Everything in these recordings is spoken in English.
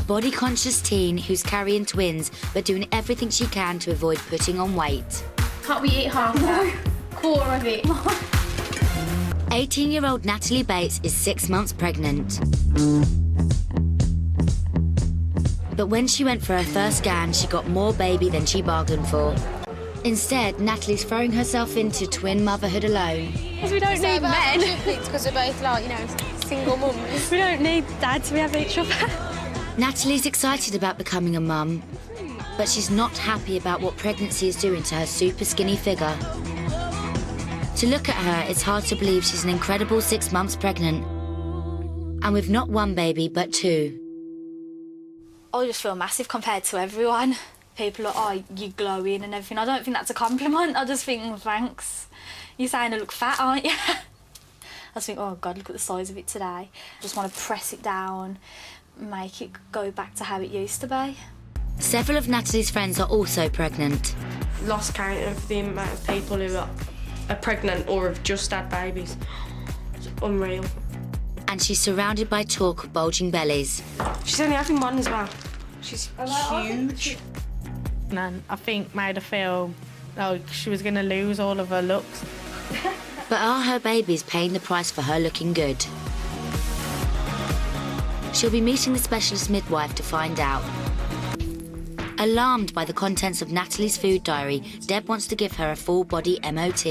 body-conscious teen who's carrying twins but doing everything she can to avoid putting on weight. Can't we eat half that? Quarter of it. 18-year-old Natalie Bates is 6 months pregnant. But when she went for her first scan, she got more baby than she bargained for. Instead, Natalie's throwing herself into twin motherhood alone. Because we don't need men. Because we're both, like, you know, single mums. We don't need dads, we have each other. Natalie's excited about becoming a mum, but she's not happy about what pregnancy is doing to her super skinny figure. To look at her, it's hard to believe she's an incredible 6 months pregnant. And with not one baby, but two. I just feel massive compared to everyone. People are, oh, you're glowing and everything. I don't think that's a compliment. I just think, oh, thanks. You're saying I look fat, aren't you? I just think, oh, God, look at the size of it today. I just want to press it down, make it go back to how it used to be. Several of Natalie's friends are also pregnant. Lost count of the amount of people who are pregnant or have just had babies. It's unreal. And she's surrounded by talk of bulging bellies. She's only having one as well. She's huge. And I think made her feel like she was going to lose all of her looks. But are her babies paying the price for her looking good? She'll be meeting the specialist midwife to find out. Alarmed by the contents of Natalie's food diary, Deb wants to give her a full-body MOT.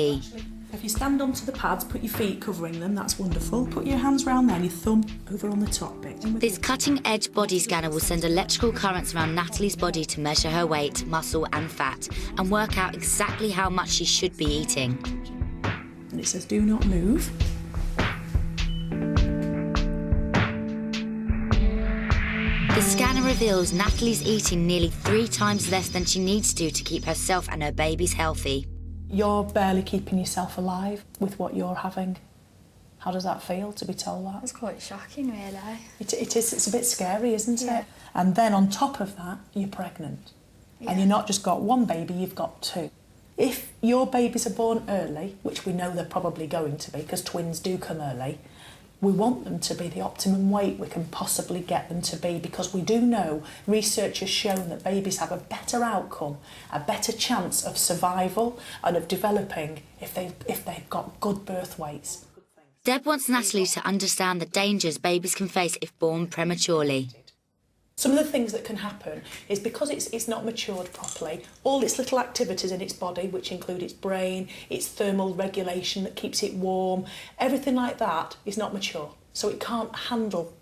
If you stand onto the pads, put your feet covering them, that's wonderful. Put your hands round there and your thumb over on the top bit. This cutting-edge body scanner will send electrical currents around Natalie's body to measure her weight, muscle and fat, and work out exactly how much she should be eating. And it says, do not move. The scanner reveals Natalie's eating nearly 3 times less than she needs to keep herself and her babies healthy. You're barely keeping yourself alive with what you're having. How does that feel, to be told that? It's quite shocking, really. It is, it's a bit scary, isn't it? And then on top of that, you're pregnant. Yeah. And you've not just got one baby, you've got 2. If your babies are born early, which we know they're probably going to be, because twins do come early, we want them to be the optimum weight we can possibly get them to be, because we do know, research has shown that babies have a better outcome, a better chance of survival and of developing if they've got good birth weights. Deb wants Natalie to understand the dangers babies can face if born prematurely. Some of the things that can happen is because it's not matured properly, all its little activities in its body, which include its brain, its thermal regulation that keeps it warm, everything like that is not mature. So it can't handle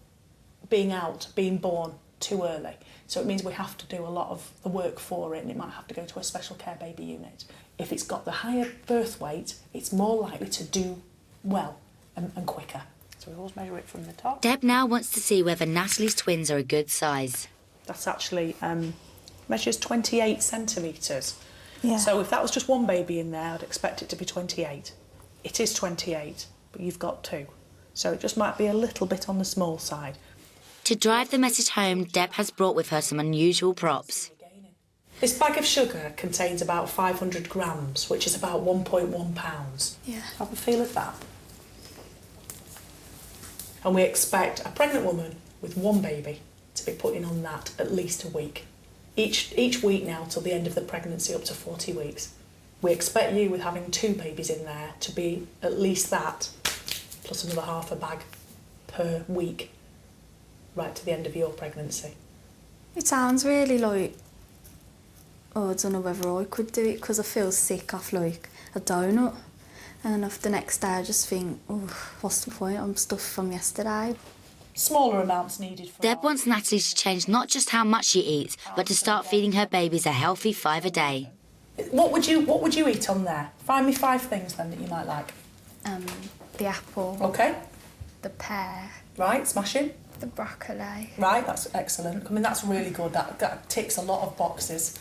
being born too early. So it means we have to do a lot of the work for it, and it might have to go to a special care baby unit. If it's got the higher birth weight, it's more likely to do well and quicker. So we always measure it from the top. Deb now wants to see whether Natalie's twins are a good size. That's actually measures 28 centimetres. Yeah. So if that was just one baby in there, I'd expect it to be 28. It is 28, but you've got 2. So it just might be a little bit on the small side. To drive the message home, Deb has brought with her some unusual props. This bag of sugar contains about 500 grams, which is about 1.1 pounds. Yeah. Have a feel of that. And we expect a pregnant woman with one baby to be putting on that at least a week. Each week now till the end of the pregnancy, up to 40 weeks. We expect you, with having 2 babies in there, to be at least that, plus another half a bag per week, right to the end of your pregnancy. It sounds really like, oh, I don't know whether I could do it because I feel sick off like a donut. And then after the next day, I just think, oh, what's the point? I'm stuffed from yesterday. Smaller amounts needed for... Deb wants Natalie to change not just how much she eats, but to start feeding her babies a healthy 5 a day. What would you eat on there? Find me 5 things then that you might like. The apple. OK. The pear. Right, smashing. The broccoli. Right, that's excellent. I mean, that's really good. That ticks a lot of boxes.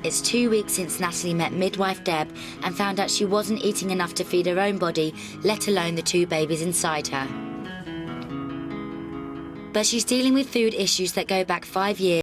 It's 2 weeks since Natalie met midwife Deb and found out she wasn't eating enough to feed her own body, let alone the 2 babies inside her. But she's dealing with food issues that go back 5 years.